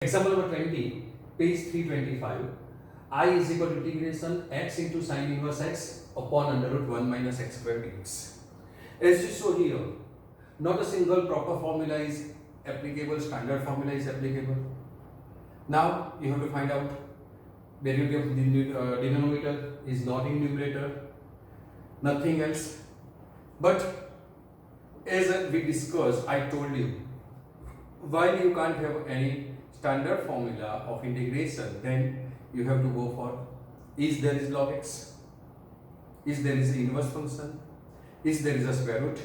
Example number 20, page 325. I is equal to integration x into sin inverse x upon under root 1 minus x square dx. As you saw here, not a single proper formula is applicable, standard formula is applicable. Now you have to find out derivative of the denominator is not in numerator, nothing else. But as we discussed, I told you, while you can't have any standard formula of integration, then you have to go for is there is log x, is there is inverse function, is there is a square root,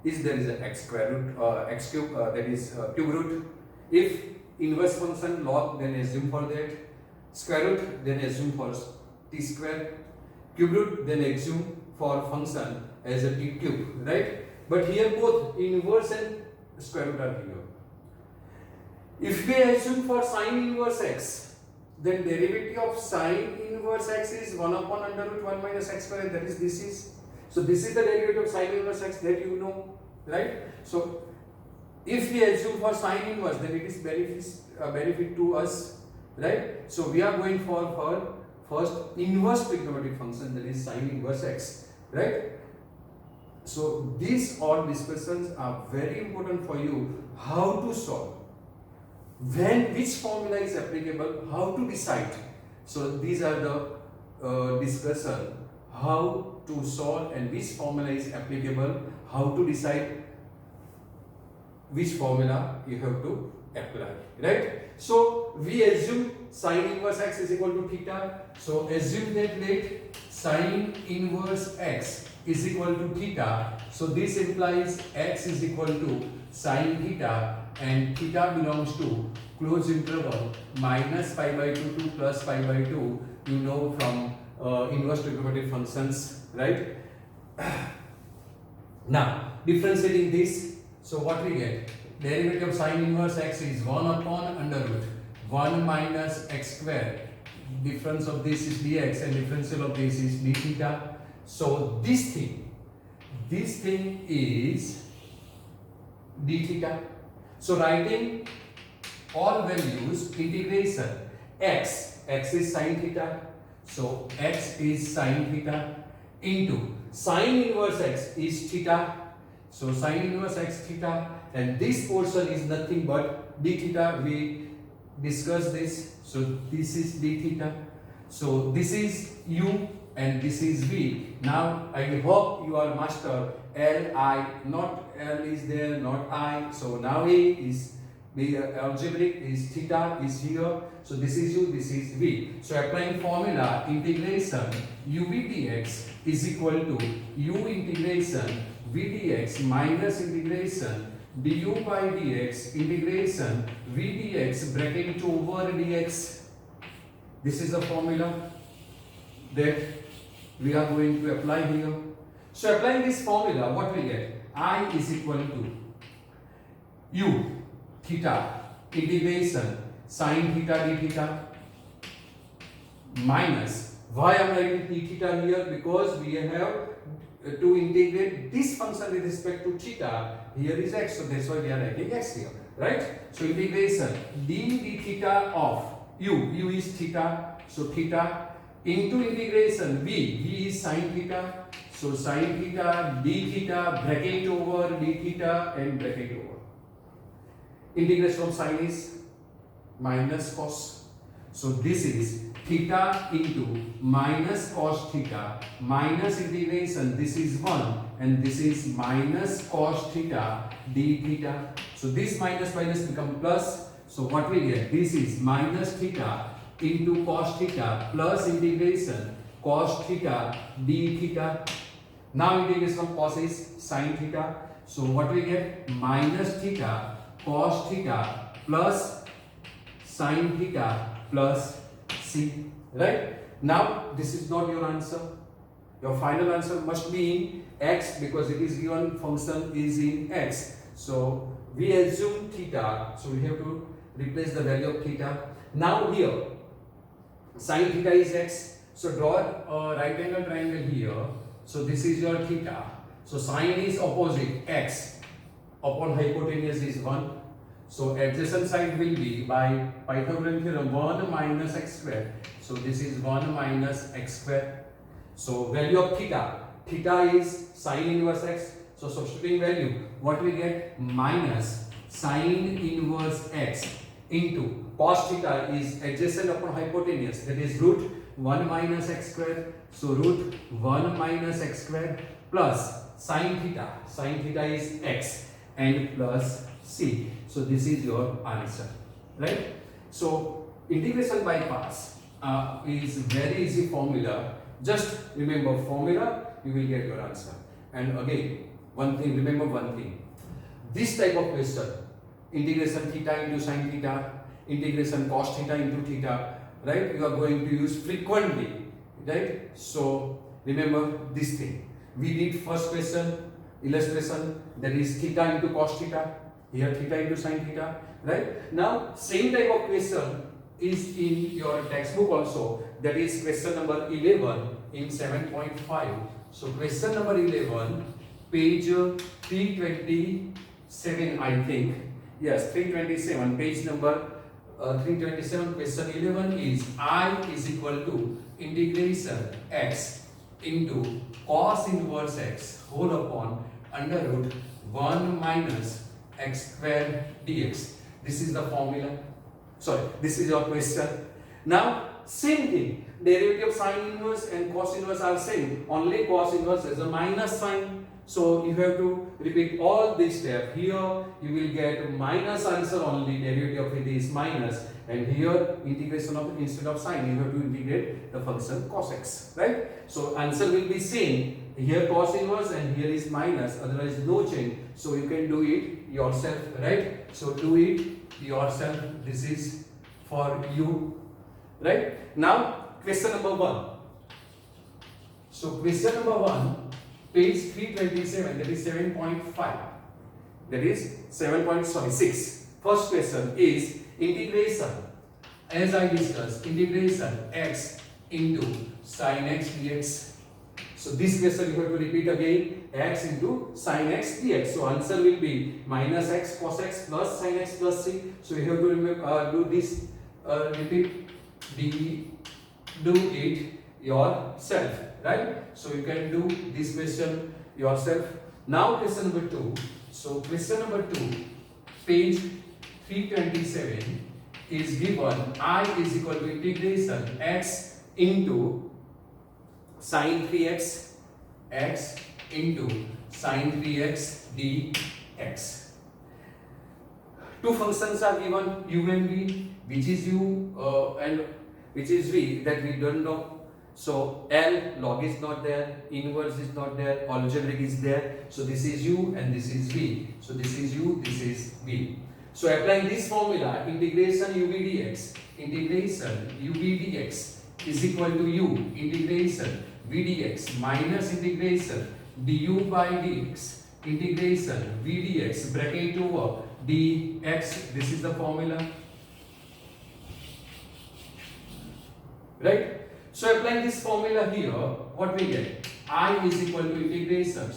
is there is a x square root, x cube, that is cube root. If inverse function log, then assume for that. Square root, then assume for t square. Cube root, then assume for function as a t cube, right? But here both inverse and square root are here. If we assume for sin inverse x, then derivative of sin inverse x is 1 upon under root 1 minus x square, and that is this is. So this is the derivative of sin inverse x that you know, right? So if we assume for sin inverse, then it is benefit to us, right? So we are going for first inverse trigonometric function, that is sin inverse x, right? So these all discussions are very important for you, how to solve, which formula is applicable, how to decide. So these are the discussion, how to solve and which formula is applicable, how to decide which formula you have to apply, right? So we assume sin inverse x is equal to theta. So assume that let sin inverse x is equal to theta. So this implies x is equal to sin theta, and theta belongs to closed interval minus pi by 2 to plus pi by 2. You know from inverse trigonometric functions, right? Now differentiating this, so what we get? Derivative of sin inverse x is 1 upon under root 1 minus x square. Difference of this is dx and differential of this is d theta. So this thing is d theta. So writing all values, integration x is sin theta. So x is sin theta into sin inverse x is theta. So sin inverse x theta, and this portion is nothing but d theta. We discussed this. So this is d theta. So this is u and this is v. Now I hope you are master L, I, not L is there, not I. So now A is algebraic, is theta is here. So this is u, this is v. So applying formula, integration u v dx is equal to u integration v dx minus integration du by dx integration v dx bracket 2 over dx. This is the formula that we are going to apply here. So applying this formula, what we get? I is equal to u theta integration sin theta d theta minus, why I am writing d theta here? Because we have to integrate this function with respect to theta. Here is x, so that's why we are writing x here, right? So integration d theta of u is theta, so theta into integration v is sin theta, so sin theta d theta bracket over d theta and bracket over. Integration of sin is minus cos, so this is theta into minus cos theta minus integration, this is 1 and this is minus cos theta d theta. So this minus become plus, so what we get? This is minus theta into cos theta plus integration cos theta d theta. Now integration of cos is sin theta, so what we get? Minus theta cos theta plus sin theta plus c, right? Now this is not your answer. Your final answer must be in x, because it is given function is in x. So we assume theta, so we have to replace the value of theta. Now here sin theta is x, so draw a right angle triangle here. So this is your theta, so sin is opposite x upon hypotenuse is 1. So adjacent side will be by Pythagorean theorem 1 minus x square. So this is 1 minus x square. So value of theta. Theta is sine inverse x. So substituting value, what we get? Minus sine inverse x into cos theta is adjacent upon hypotenuse, that is root 1 minus x square. So root 1 minus x square plus sine theta. Sine theta is x and plus c. So this is your answer, right? So integration by parts is very easy formula. Just remember formula, you will get your answer. And again, remember one thing. This type of question, integration theta into sine theta, integration cos theta into theta, right? You are going to use frequently, right? So remember this thing. We did first question illustration, that is theta into cos theta. Here theta into sine theta, right? Now same type of question is in your textbook also, that is question number 11 in 7.5. So question number 11, page 327, I think. Yes, 327, page number 327, question 11 is I is equal to integration x into cos inverse x whole upon under root 1 minus x square dx. This is the formula. Sorry, this is your question. Now, same thing. Derivative of sine inverse and cos inverse are same. Only cos inverse is a minus sign. So you have to repeat all this step. Here you will get minus answer only. Derivative of it is minus. And here integration of instead of sine, you have to integrate the function cos x. Right? So answer will be same. Here cos inverse and here is minus. Otherwise no change. So you can do it yourself. Right? So do it yourself. This is for you. Right? Now question number 1. So question number 1, page 327, that is 7.5. That is 6. First question is integration, as I discussed, integration x into sin x dx. So this question you have to repeat again, x into sin x dx. So answer will be minus x cos x plus sin x plus c. So you have to remember, do this, repeat, do it yourself, right? So you can do this question yourself. Now question number 2. So question number 2, page 327 is given I is equal to integration x into sin 3x x into sin 3x dx. Two functions are given, u and v, which is u and which is v, that we don't know. So L, log is not there, inverse is not there, algebraic is there. So this is u and this is v. So this is u, this is v. So applying this formula, integration u v dx, integration u v dx is equal to u integration v dx minus integration du by dx, integration v dx bracket over dx. This is the formula. Right? So applying this formula here, what we get? I is equal to integration,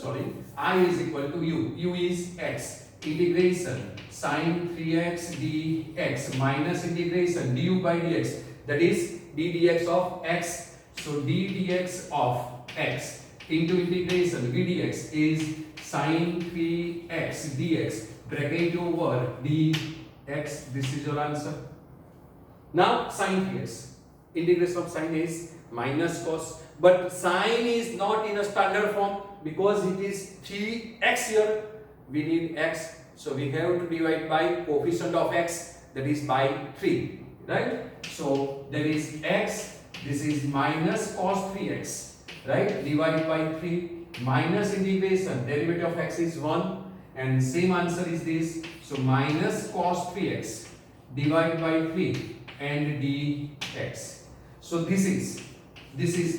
I is equal to u is x, integration sin 3x dx minus integration du by dx, that is d dx of x. So d dx of x into integration v dx is sin 3x dx bracket over dx. This is your answer. Now sin 3x. Integration of sine is minus cos, but sine is not in a standard form because it is 3x here. We need x, so we have to divide by coefficient of x, that is by 3, right? So there is x, this is minus cos 3x, right? Divide by 3 minus integration, derivative of x is 1, and same answer is this. So minus cos 3x divide by 3 and dx. So this is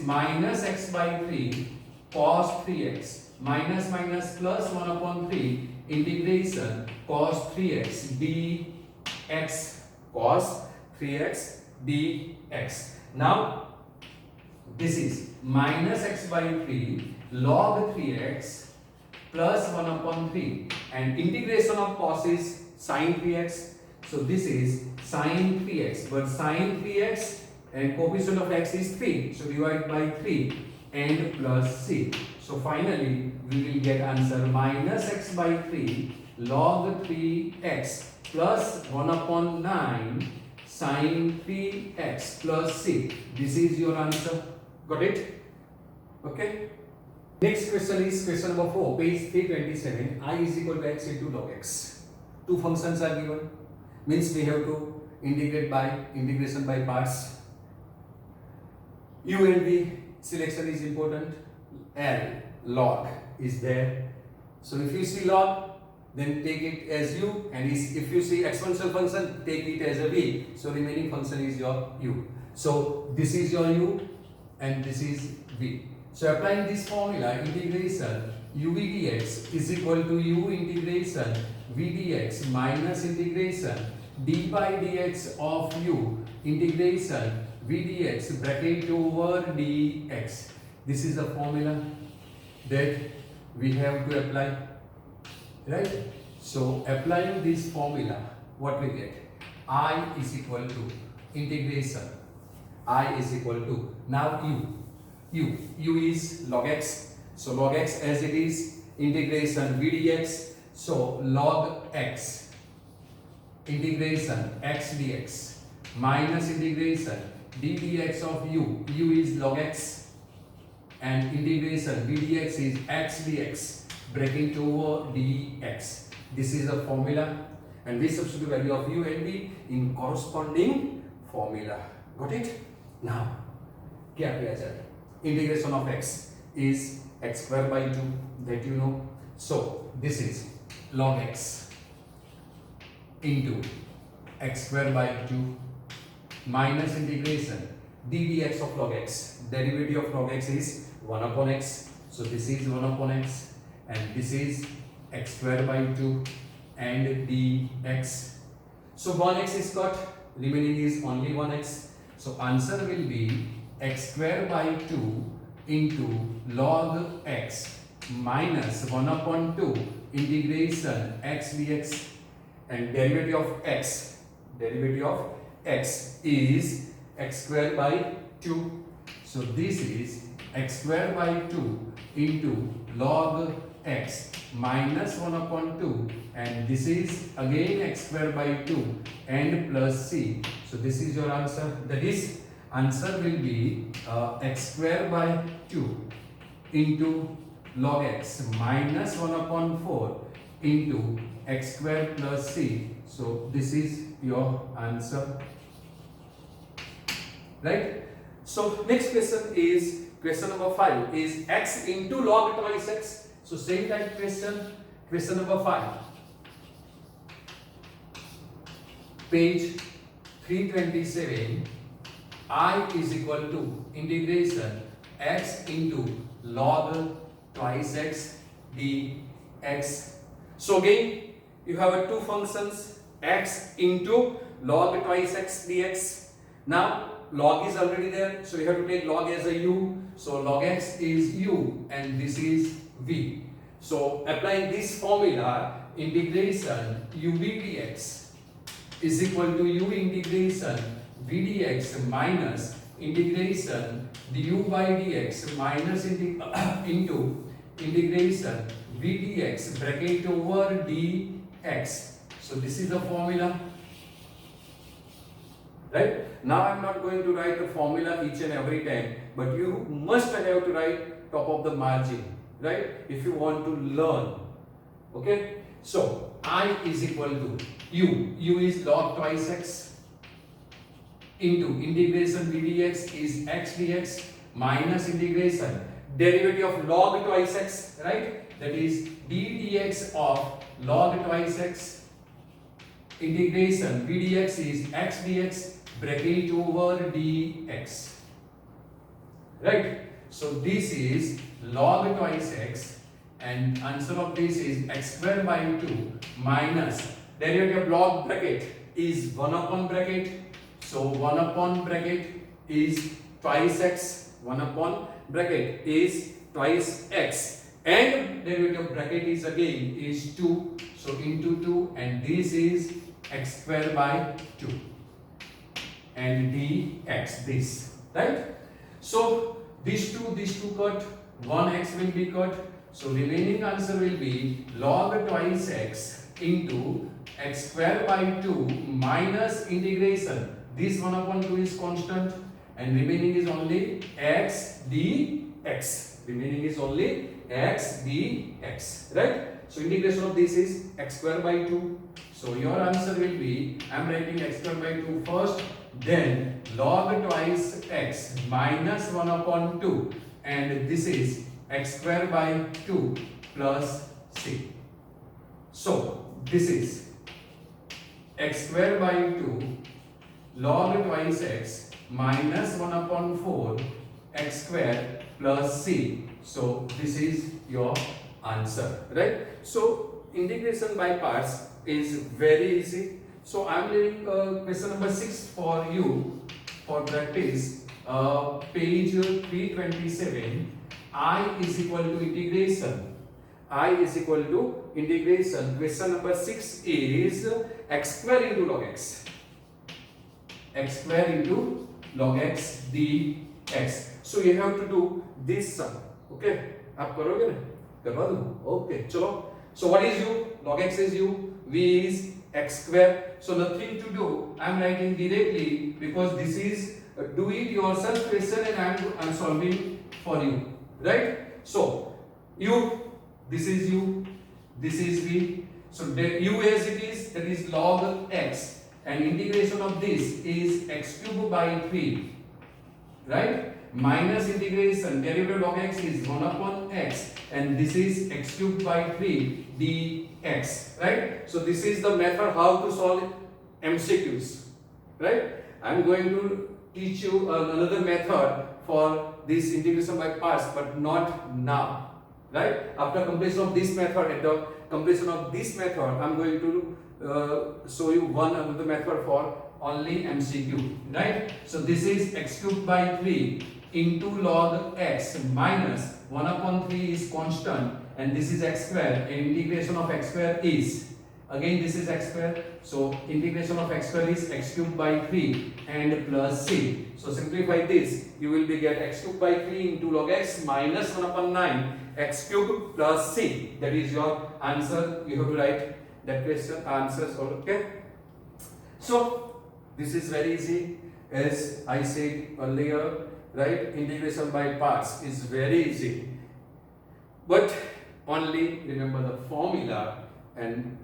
minus x by 3 cos 3x minus minus plus 1 upon 3 integration cos 3x dx, cos 3x dx. Now this is minus x by 3 log 3x plus 1 upon 3, and integration of cos is sine 3x. So this is sine 3x, but sine 3x and coefficient of x is 3. So divide by 3 and plus c. So finally we will get answer minus x by 3 log 3x plus 1 upon 9 sine 3x plus c. This is your answer. Got it? Okay. Next question is question number 4, page 327. I is equal to x into log x. Two functions are given. Means we have to integrate by integration by parts. U and V selection is important. L log is there. So if you see log, then take it as u, and if you see exponential function, take it as a v. So remaining function is your u. So this is your u and this is v. So applying this formula, integration u v dx is equal to u integration v dx minus integration d by dx of u integration v dx bracket over dx. This is the formula that we have to apply, right? So applying this formula, what we get? I is equal to integration. I is equal to, now u is log x. So log x as it is, integration v dx. So log x integration x dx minus integration d dx of u. U is log x and integration v dx is x dx bracket over dx. This is the formula, and we substitute value of u and v in corresponding formula. Got it? Now क्या किया जाए? Integration of x is x square by 2, that you know. So this is log x into x square by 2 minus integration d dx of log x. Derivative of log x is 1 upon x. So this is 1 upon x and this is x square by 2 and dx. So 1x is cut, remaining is only 1x. So answer will be x square by 2 into log x minus 1 upon 2 integration x dx, and derivative of x is x square by 2. So this is x square by 2 into log x minus 1 upon 2, and this is again x square by 2 and plus c. So this is your answer. That is, answer will be x square by 2 into log x minus 1 upon 4 into x square plus c. So this is your answer, right? So next question is question number 5 is x into log twice x. So same type question number 5, page 327. I is equal to integration x into log twice x dx. So again you have two functions, x into log twice x dx. Now log is already there, so you have to take log as a u. So log x is u and this is v. So applying this formula, integration u v dx is equal to u integration v dx minus integration du by dx minus into integration v dx bracket over dx. So this is the formula, right? Now I am not going to write the formula each and every time, but you must have to write top of the margin, right? If you want to learn. Okay? So I is equal to u is log twice x into integration v dx is x dx minus integration derivative of log twice x, right? That is d dx of log twice x integration v dx is x dx bracket over dx, right? So this is log twice x and answer of this is x square by 2 minus derivative of log bracket is 1 upon bracket. So 1 upon bracket is twice x, 1 upon bracket is twice x, and derivative of bracket is again is 2. So into 2, and this is x square by 2 and dx, this, right? So these two cut, 1x will be cut. So remaining answer will be log twice x into x square by 2 minus integration. This 1 upon 2 is constant and remaining is only x dx. Remaining is only x dx, right? So integration of this is x square by 2. So your answer will be, I am writing x square by 2 first, then log twice x minus 1 upon 2, and this is x square by 2 plus c. So this is x square by 2 log twice x minus 1 upon 4 x square plus c. So this is your answer, right? So integration by parts is very easy. So I am leaving question number 6 for you for practice. Page 327. I is equal to integration. I is equal to integration. Question number 6 is x square into log x. X square into log x dx. So you have to do this sum. Okay, आप करोगे ना? करवा दूँ? Okay, चलो. So what is u? Log x is u. V is x square. So nothing to do. I am writing directly because this is do it yourself question and I am solving for you. Right? So u, this is u, this is v. So u as it is, that is log x, and integration of this is x cube by 3. Right? Minus integration derivative log x is 1 upon x, and this is x cube by 3 dx, right? So this is the method how to solve MCQs, right? I am going to teach you another method for this integration by parts, but not now, right? After completion of this method, at the completion of this method, I am going to show you one another method for only MCQ, right? So this is x cube by 3 into log x minus 1 upon 3 is constant, and this is x square, and integration of x square is, again this is x square, so integration of x square is x cube by 3 and plus c. So simplify this, you will be get x cube by 3 into log x minus 1 upon 9 x cube plus c. That is your answer. You have to write that question answers, okay? So this is very easy, as I said earlier, right? Integration by parts is very easy, but only remember the formula, and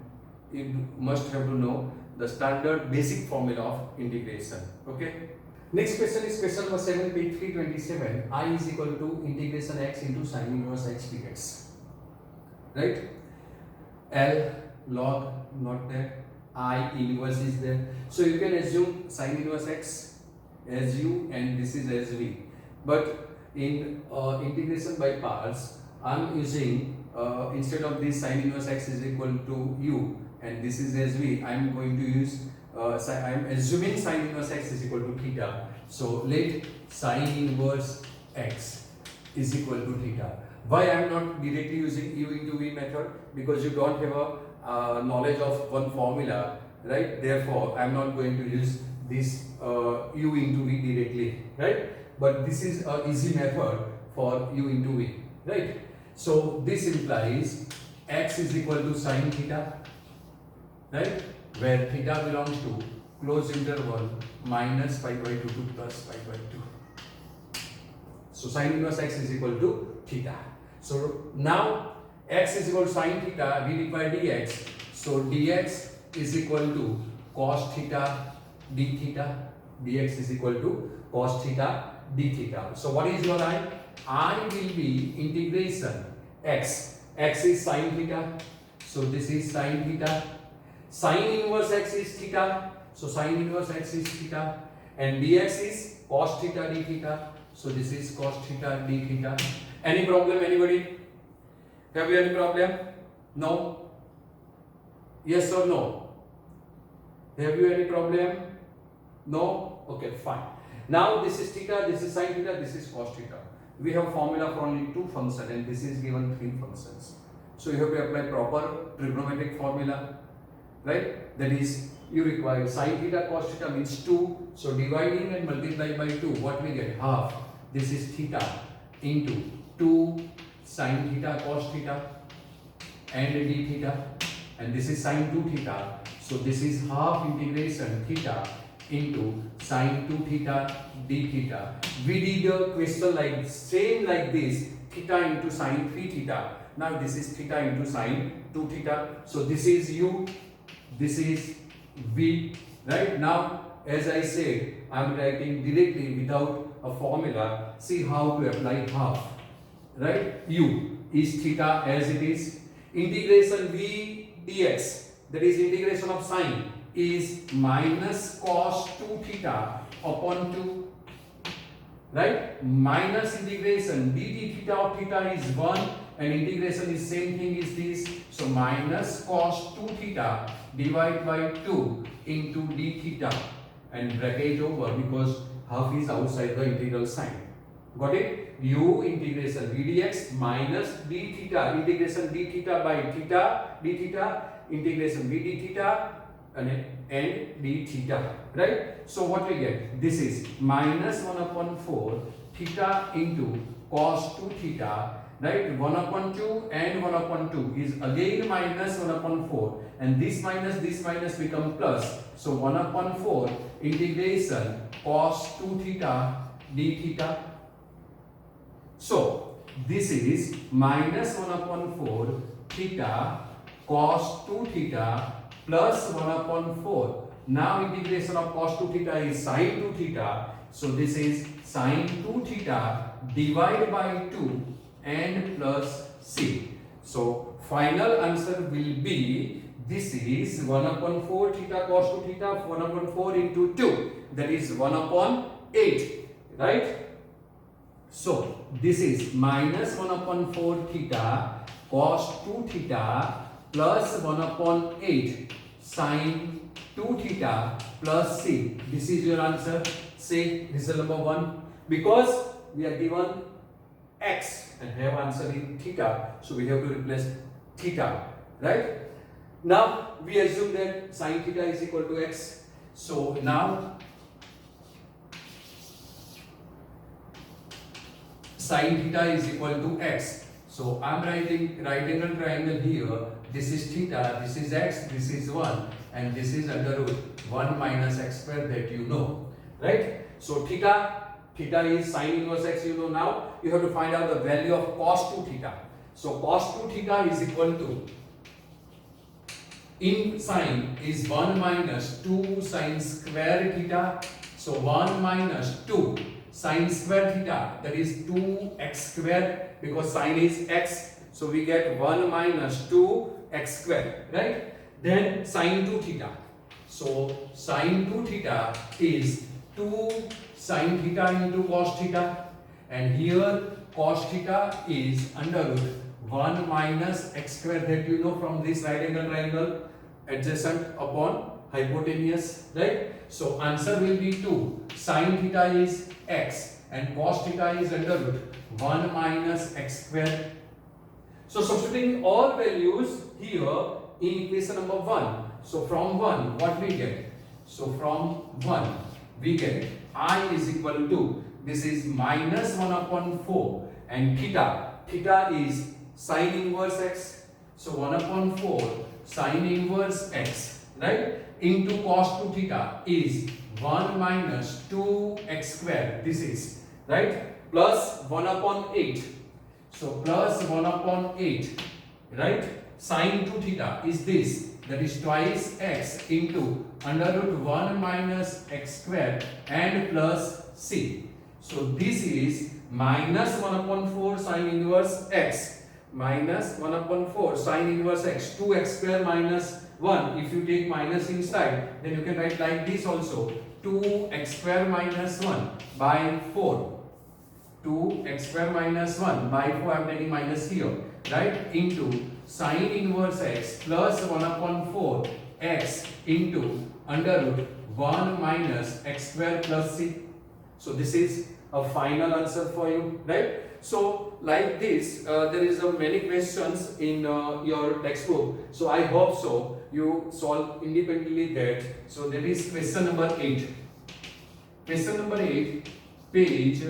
you must have to know the standard basic formula of integration. Okay. Next question is question number 7, page 327. I is equal to integration x into sin inverse x dx. Right? L log not there. I inverse is there. So you can assume sin inverse x as u and this is as v. But in integration by parts, I am using instead of this sin inverse x is equal to u and this is as v, I am going to use I am assuming sin inverse x is equal to theta. So let sin inverse x is equal to theta. Why I am not directly using u into v method? Because you don't have a knowledge of one formula, right? Therefore, I am not going to use this u into v directly, right? But this is an easy method for u into v, right? So this implies x is equal to sin theta, right? Where theta belongs to closed interval minus pi by 2 to plus pi by 2. So sin inverse x is equal to theta. So now x is equal to sin theta d by dx. So dx is equal to cos theta d theta. Dx is equal to cos theta d theta. So what is your I? I will be integration x. X is sin theta. So this is sin theta. Sin inverse x is theta. So sin inverse x is theta. And dx is cos theta d theta. So this is cos theta d theta. Any problem, anybody? Have you any problem? No? Yes or no? Have you any problem? No? Okay, fine. Now this is theta, this is sin theta, this is cos theta. We have formula for only two functions and this is given three functions. So you have to apply proper trigonometric formula, right? That is, you require sin theta cos theta means 2. So dividing and multiplying by 2, what we get? Half. This is theta into 2 sin theta cos theta and d theta, and this is sin 2 theta. So this is half integration theta into sin 2 theta d theta. We did a question like same like this, theta into sin 3 theta. Now this is theta into sin 2 theta. So this is u, this is v. Right now, as I said, I am writing directly without a formula. See how to apply half. Right? U is theta as it is. Integration v dx, that is integration of sine, is minus cos 2 theta upon 2. Right? Minus integration dt theta of theta is 1, and integration is same thing is this. So minus cos 2 theta divided by 2 into d theta, and bracket over because half is outside the integral sign. Got it? U integration v dx minus d theta, integration d theta by theta, d theta, integration v d theta and d theta. Right? So what we get? This is minus 1 upon 4 theta into cos 2 theta. Right? 1 upon 2 and 1 upon 2 is again minus 1 upon 4, and this minus become plus. So 1 upon 4 integration cos 2 theta d theta. So this is minus 1 upon 4 theta cos 2 theta plus 1 upon 4. Now integration of cos 2 theta is sin 2 theta. So this is sin 2 theta divided by 2 and plus c. So final answer will be, this is 1 upon 4 theta cos 2 theta, 1 upon 4 into 2, that is 1 upon 8. Right? So this is minus 1 upon 4 theta cos 2 theta plus 1 upon 8 sin 2 theta plus c. This is your answer. C, result number 1. Because we are given x and have answer in theta, so we have to replace theta. Right? Now we assume that sin theta is equal to x. So now sin theta is equal to x. So I am writing right angle triangle here. This is theta, this is x, this is 1, and this is under root 1 minus x square, that you know. Right? So theta is sin inverse x, you know. Now you have to find out the value of cos 2 theta. So cos 2 theta is equal to, in sine is 1 minus 2 sin square theta. So 1 minus 2 sin square theta, that is 2x square, because sine is x. So we get 1 minus 2x square. Right? Then sin 2 theta. So sin 2 theta is 2 sin theta into cos theta, and here cos theta is under root 1 minus x square, that you know from this right angle triangle, adjacent upon hypotenuse. Right? So answer will be 2. Sin theta is x and cos theta is under root 1 minus x square. So substituting all values here in equation number 1. So from 1 what we get? So from 1 we get I is equal to, this is minus 1 upon 4, and theta is sin inverse x. So 1 upon 4 sin inverse x, right, into cos 2 theta is 1 minus 2x square. This is right, plus 1 upon 8. So plus 1 upon 8, right, sin 2 theta is this, that is twice x into under root 1 minus x square and plus c. So this is minus 1 upon 4 sin inverse x, minus 1 upon 4 sin inverse x, 2x square minus 1. If you take minus inside, then you can write like this also, 2x square minus 1 by 4. 2x square minus 1 by 4, I am taking minus here, right, into sin inverse x plus 1 upon 4 x into under root 1 minus x square plus c. So this is a final answer for you, right? So like this, there is many questions in your textbook. So I hope so you solve independently that. So that is question number 8. Question number 8, page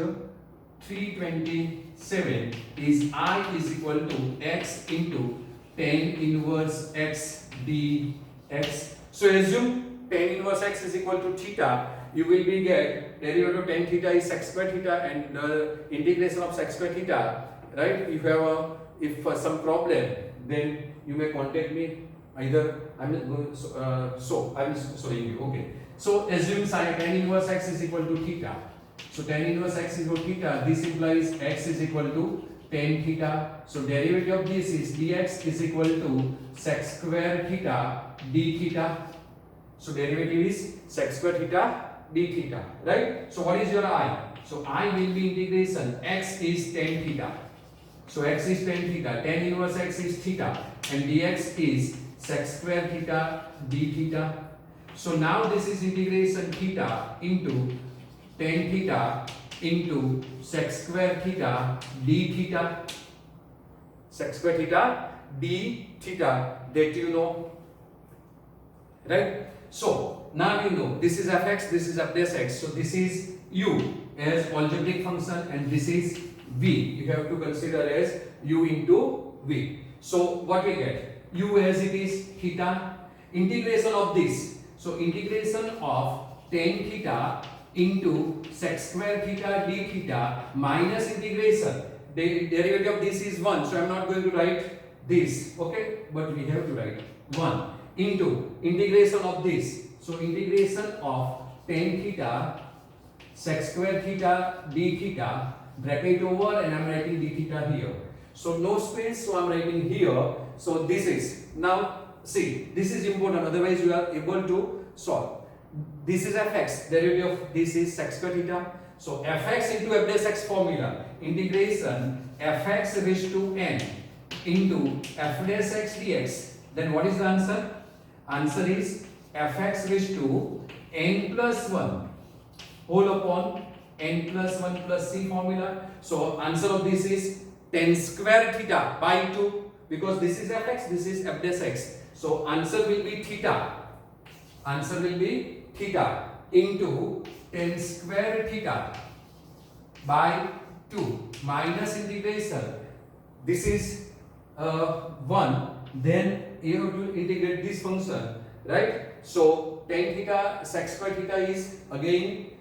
327 is I is equal to x into tan inverse x dx. So assume tan inverse x is equal to theta. You will be get derivative of tan theta is sec square theta and the integration of sec square theta, right? If some problem, then you may contact me. Either I'm going I'm showing you. Okay. So assume tan inverse x is equal to theta. So tan inverse x is equal to theta. This implies x is equal to tan theta. So derivative of this is dx is equal to sec square theta d theta. So derivative is sec square theta d theta, right? So what is your I? So I will be integration x is tan theta. So x is tan theta, tan inverse x is theta, and dx is sec square theta d theta. So now this is integration theta into tan theta into sec square theta d theta. Sec square theta d theta, that you know, right? So now you know this is fx, this is f dash x. So this is u as algebraic function and this is v. You have to consider as u into v. So what we get? U as it is theta, integration of this. So integration of tan theta into sec square theta d theta minus integration. The derivative of this is 1. So I am not going to write this, okay? But we have to write 1 into integration of this. So integration of tan theta sec square theta d theta, bracket over, and I am writing d theta here. So no space, so I am writing here. So this is, now see, this is important, otherwise you are able to solve. This is fx, derivative of this is sec square theta. So fx into f dash x formula, integration fx raised to n into f dash x dx. Then what is the answer? Answer is fx raised to n plus 1 whole upon n plus 1 plus c formula. So answer of this is tan square theta by 2, because this is fx, this is f dash x. So answer will be theta. Answer will be theta into tan square theta by 2 minus integration. This is 1. Then you have to integrate this function, right? So tan theta sec square theta is again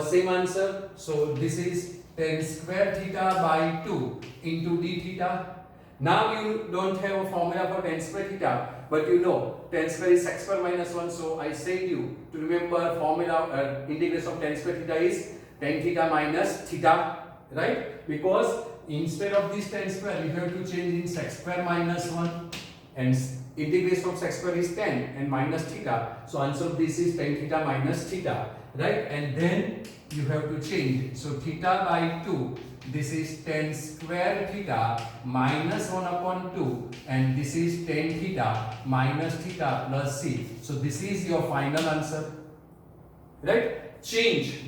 same answer. So this is tan square theta by 2 into d theta. Now you don't have a formula for tan square theta, but you know tan square is sec square minus 1. So I said you to remember formula integration of tan square theta is tan theta minus theta, right? Because instead of this tan square you have to change in sec square minus 1, and integration of sec square is tan and minus theta. So answer of this is tan theta minus theta, right? And then you have to change. So theta by 2. This is tan square theta minus 1 upon 2, and this is tan theta minus theta plus c. So this is your final answer, right? Change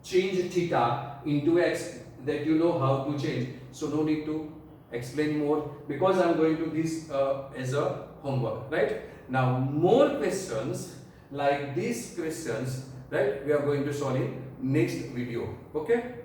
theta into x, that you know how to change. So no need to explain more, because I am going to this as a homework, right? Now more questions like these questions, right, we are going to solve in next video. Okay.